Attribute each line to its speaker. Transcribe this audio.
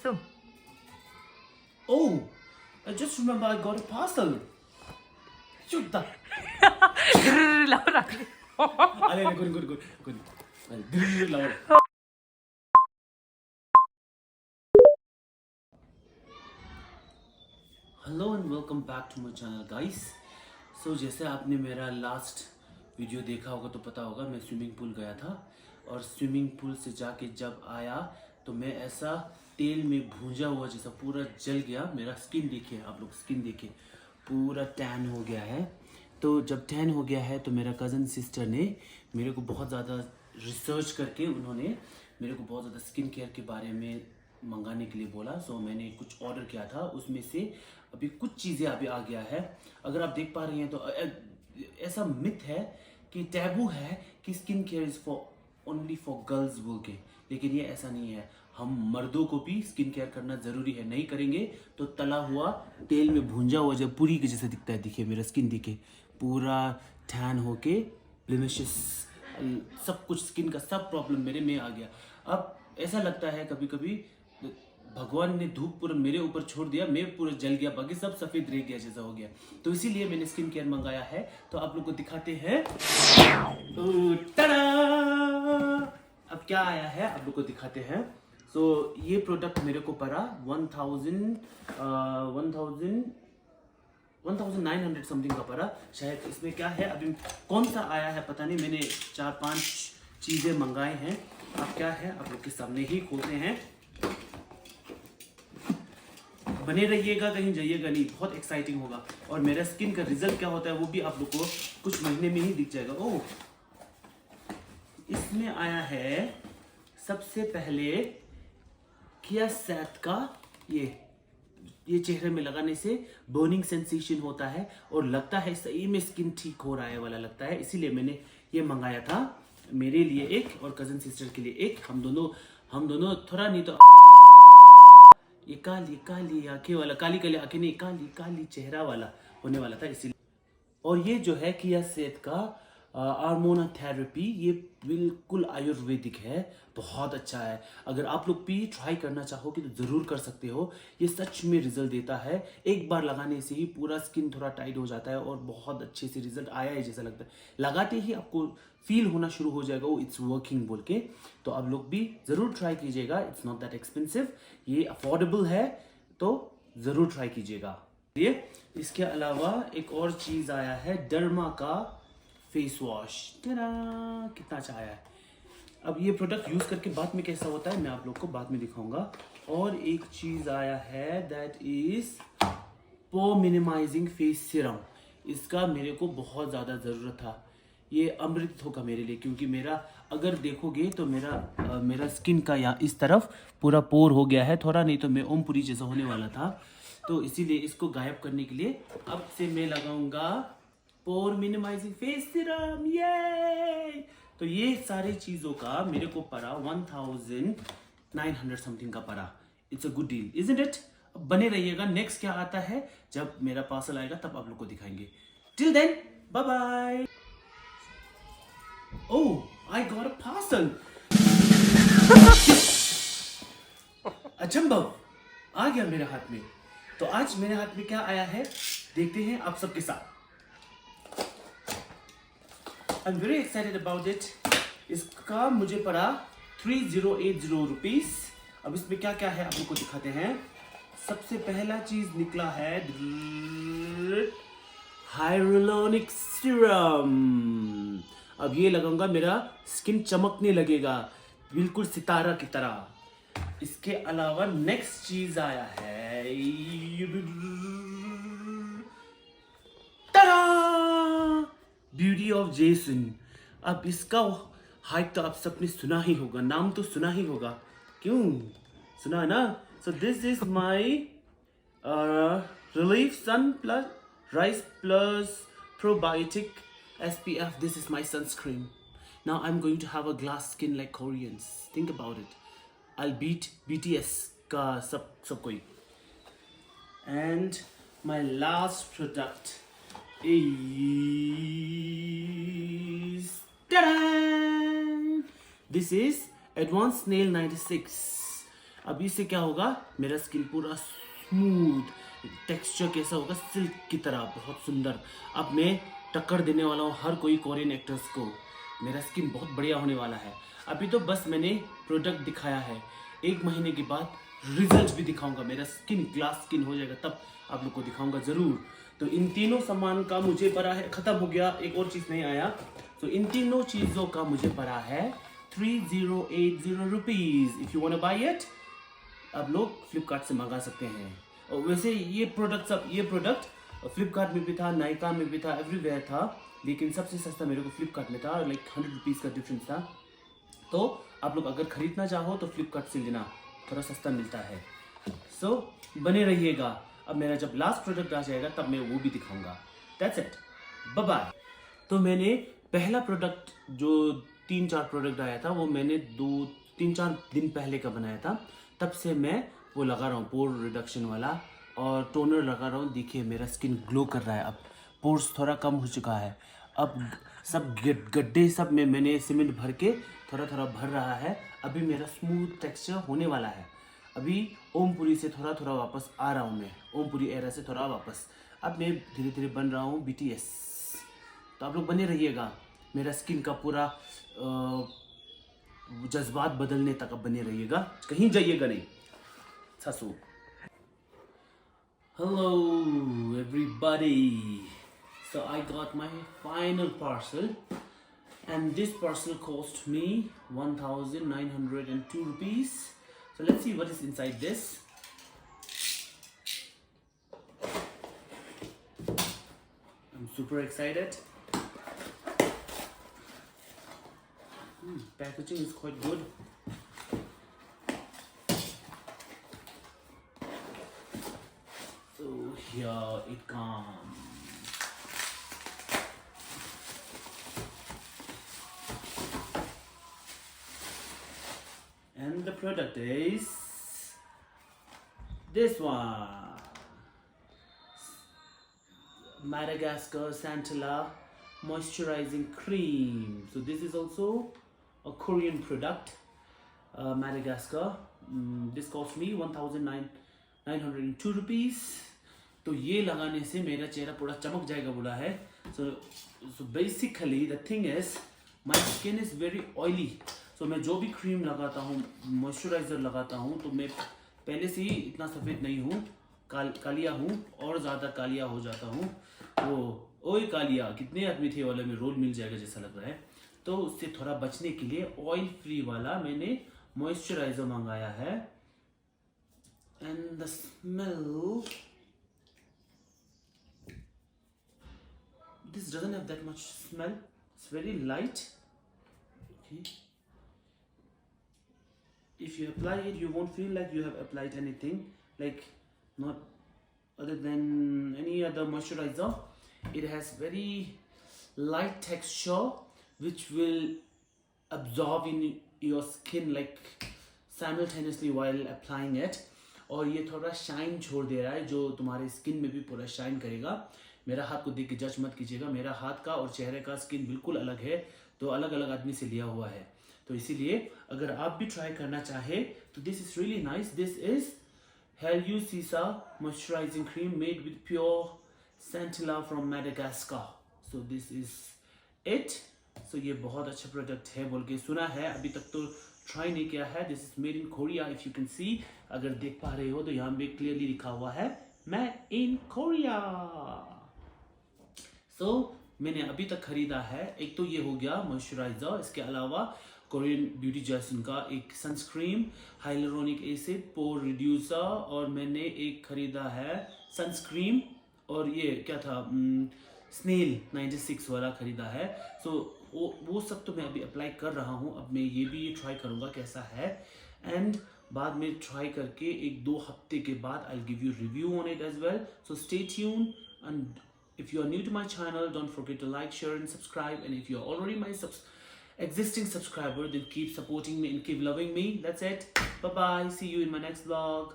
Speaker 1: So,
Speaker 2: Oh, I just remember I got a parcel. Shoot that.
Speaker 1: Laura.
Speaker 2: Good. Loud. Hello and welcome back to my channel guys. So जैसे आपने मेरा last video देखा होगा तो पता होगा मैं स्विमिंग पूल गया था और स्विमिंग पूल से जाके जब आया तो मैं ऐसा तेल में भूंजा हुआ जैसा पूरा जल गया। मेरा स्किन देखिए, आप लोग स्किन देखिए, पूरा टैन हो गया है। तो जब टैन हो गया है तो मेरा कज़न सिस्टर ने मेरे को बहुत ज़्यादा रिसर्च करके उन्होंने मेरे को बहुत ज़्यादा स्किन केयर के बारे में मंगाने के लिए बोला। सो मैंने कुछ ऑर्डर किया था, उसमें से अभी कुछ चीज़ें अभी आ गया है। अगर आप देख पा रही हैं तो ऐसा मिथ है कि टैबू है कि skin care is for only for girls बोल के, लेकिन ये ऐसा नहीं है। हम मर्दों को भी स्किन केयर करना ज़रूरी है। नहीं करेंगे तो तला हुआ तेल में भूंजा हुआ जब पूरी के जैसा दिखता है, देखिए मेरा स्किन देखिए पूरा टैन होके ब्लेमिशेस सब कुछ स्किन का सब प्रॉब्लम मेरे में आ गया। अब ऐसा लगता है कभी कभी भगवान ने धूप पूरा मेरे ऊपर छोड़ दिया, मैं पूरा जल गया, बाकी सब सफेद रह गया जैसा हो गया। तो इसीलिए मैंने स्किन केयर मंगाया है। तो आप लोग को दिखाते हैं। अब क्या आया है आप लोग को दिखाते हैं। सो ये प्रोडक्ट मेरे को पड़ा 1900 समथिंग का पड़ा शायद। इसमें क्या है अभी कौन सा आया है पता नहीं, मैंने 4-5 चीज़ें मंगाए हैं। अब क्या है आप लोग के सामने ही खोलते हैं। बने रहिएगा, कहीं जाइएगा नहीं, बहुत एक्साइटिंग होगा। और मेरा स्किन का रिजल्ट क्या होता है वो भी आप लोग को कुछ महीने में ही दिख जाएगा। ओह, इसमें आया है सबसे पहले किया सेट का ये चेहरे में लगाने से बर्निंग सेंसेशन होता है और लगता है सही में स्किन ठीक हो रहा है वाला लगता है। इसीलिए मैंने ये मंगाया था, मेरे लिए एक और कजन सिस्टर के लिए एक। हम दोनों थोड़ा नहीं तो ये काली आंखें वाला, काली काली आंखें नहीं, काली चेहरा वाला होने वाला था इसीलिए। और ये जो है किया सेट का हार्मोन थेरेपी, ये बिल्कुल आयुर्वेदिक है, बहुत अच्छा है। अगर आप लोग भी ट्राई करना चाहोगे तो ज़रूर कर सकते हो। ये सच में रिजल्ट देता है, एक बार लगाने से ही पूरा स्किन थोड़ा टाइट हो जाता है और बहुत अच्छे से रिजल्ट आया है जैसा लगता है। लगाते ही आपको फील होना शुरू हो जाएगा वो इट्स वर्किंग बोल के। तो आप लोग भी ज़रूर ट्राई कीजिएगा। इट्स नॉट दैट एक्सपेंसिव, ये अफोर्डेबल है, तो ज़रूर ट्राई कीजिएगा। ये इसके अलावा एक और चीज़ आया है, डर्मा का फेस वॉश। कितना अच्छा आया है। अब ये प्रोडक्ट यूज़ करके बाद में कैसा होता है मैं आप लोग को बाद में दिखाऊंगा। और एक चीज़ आया है that is pore minimizing face serum. इसका मेरे को बहुत ज़्यादा ज़रूरत था। ये अमृत होगा मेरे लिए, क्योंकि मेरा अगर देखोगे तो मेरा स्किन का यहाँ इस तरफ पूरा पोर हो गया है थोड़ा, नहीं तो मैं ओमपुरी जैसा होने वाला था। तो इसीलिए इसको गायब करने के लिए अब से मैं लगाऊंगा पोर मिनिमाइजिंग फेस सीरम। ये तो ये सारी चीज़ों का मेरे को पड़ा 1900 समथिंग का पड़ा। It's a good deal, isn't it? बने रहिएगा, नेक्स्ट क्या आता है जब मेरा पार्सल आएगा तब आप लोग को दिखाएंगे। Till then bye bye. Oh, I got a parcel. अचंभव आ गया मेरे हाथ में। तो आज मेरे हाथ में क्या आया है देखते हैं आप सबके साथ। I'm very excited about it. इसका मुझे पड़ा 3080 रुपीस। अब इसमें क्या क्या है आप लोग को दिखाते हैं। सबसे पहला चीज निकला है हाइलुरोनिक सीरम। अब ये लगाऊंगा, मेरा स्किन चमकने लगेगा बिल्कुल सितारा की तरह। इसके अलावा नेक्स्ट चीज आया है, ब्यूटी ऑफ जेसन। अब इसका हाइप तो आप सबने सुना ही होगा, नाम तो सुना ही होगा, क्यों सुना ना। So this is my relief sun plus rice plus probiotic SPF. This is my sunscreen. Now I'm going to have a glass skin like Koreans. Think about it. I'll beat BTS का सब कोई. And my last product is ta-da! This is Advanced Nail 96. अब इससे क्या होगा, मेरा skin पूरा smooth, texture कैसा होगा, सिल्क की तरह, बहुत सुंदर। अब मैं टक्कर देने वाला हूँ हर कोई कोरियन एक्टर्स को। मेरा स्किन बहुत बढ़िया होने वाला है। अभी तो बस मैंने प्रोडक्ट दिखाया है, 1 महीने के बाद रिजल्ट भी दिखाऊंगा। मेरा स्किन ग्लास स्किन हो जाएगा तब आप लोग को दिखाऊंगा ज़रूर। तो इन तीनों सामान का मुझे पड़ा है, ख़त्म हो गया, एक और चीज़ नहीं आया। तो इन तीनों चीज़ों का मुझे पड़ा है 3080 rupees. If you want to buy it, आप लोग फ्लिपकार्ट से मंगा सकते हैं। और वैसे ये प्रोडक्ट फ्लिपकार्ट में भी था, नायका में भी था, एवरीवेयर था, लेकिन सबसे सस्ता मेरे को फ्लिपकार्ट में था, लाइक 100 रुपीज़ का डिफरेंस था। तो आप लोग अगर खरीदना चाहो तो फ्लिपकार्ट से लेना, थोड़ा सस्ता मिलता है। सो बने रहिएगा। अब मेरा जब लास्ट प्रोडक्ट आ जाएगा तब मैं वो भी दिखाऊंगा। That's it, bye bye. तो मैंने पहला प्रोडक्ट जो 3-4 प्रोडक्ट आया था वो मैंने 2-3-4 दिन पहले का बनाया था। तब से मैं वो लगा रहा हूँ, पोर रिडक्शन वाला, और टोनर लगा रहा हूँ। देखिए मेरा स्किन ग्लो कर रहा है। अब पोर्स थोड़ा कम हो चुका है। अब सब गड्ढे सब में मैंने सीमेंट भर के थोड़ा थोड़ा भर रहा है। अभी मेरा स्मूथ टेक्सचर होने वाला है। अभी ओमपुरी से थोड़ा थोड़ा वापस आ रहा हूँ मैं, ओमपुरी एरा से थोड़ा वापस। अब मैं धीरे धीरे बन रहा हूँ BTS। तो आप लोग बने रहिएगा, मेरा स्किन का पूरा जज्बात बदलने तक अब बने रहिएगा, कहीं जाइएगा नहीं। सासू। Hello everybody. So I got my final parcel, and this parcel cost me 1,902 rupees. So let's see what is inside this. I'm super excited. Packaging is quite good. So here it comes. And the product is this one, Madagascar Santilla Moisturizing Cream. So this is also a Korean product, Madagascar. This cost me 1,902 rupees. तो ये लगाने से मेरा चेहरा पूरा चमक जाएगा बोला है। So basically the thing is my skin is very oily. So मैं जो भी क्रीम लगाता हूँ, मॉइस्चराइज़र लगाता हूँ, तो मैं पहले से ही इतना सफ़ेद नहीं हूँ, कालिया हूँ, और ज़्यादा कालिया हो जाता हूँ। वो ओए कालिया, कितने आदमी थे वाले में रोल मिल जाएगा जैसा लग रहा है। तो उससे थोड़ा बचने के लिए ऑयल फ्री वाला मैंने मॉइस्चराइज़र मंगाया है। And the smell, this doesn't have that much smell. It's very light. Okay. If you apply it, you won't feel like you have applied anything, like not other than any other moisturizer. It has very light texture which will absorb in your skin like simultaneously while applying it. और ये थोड़ा shine छोड़ दे रहा है जो तुम्हारे skin में भी पूरा शाइन करेगा। मेरा हाथ को देख के जज मत कीजिएगा, मेरा हाथ का और चेहरे का स्किन बिल्कुल अलग है, तो अलग अलग आदमी से लिया हुआ है। तो इसीलिए अगर आप भी ट्राई करना चाहे तो this is really nice. This is hyalu cica moisturising cream made with pure centella from Madagascar. So this is it. So ये बहुत अच्छा प्रोडक्ट है बोल के सुना है, अभी तक तो ट्राई नहीं किया है। This is made in Korea. If you can see, अगर देख पा रहे हो तो यहाँ पे क्लियरली लिखा हुआ है मेड इन कोरिया। सो मैंने अभी तक खरीदा है, एक तो ये हो गया मॉइस्चराइजर, इसके अलावा कोरियन ब्यूटी जॉयसन का एक सनस्क्रीन, हाइलुरोनिक एसिड, पोर रिड्यूसर, और मैंने एक खरीदा है सनस्क्रीन, और ये क्या था, स्नेल 96 वाला खरीदा है। सो वो सब तो मैं अभी अप्लाई कर रहा हूँ। अब मैं ये भी ट्राई करूँगा कैसा है, एंड बाद में ट्राई करके 1-2 हफ्ते के बाद I give you review on it as well. So stay tune, and if you are new to my channel, don't forget to like, share and subscribe. And if you are already my existing subscriber, then keep supporting me and keep loving me. That's it. Bye bye. See you in my next vlog.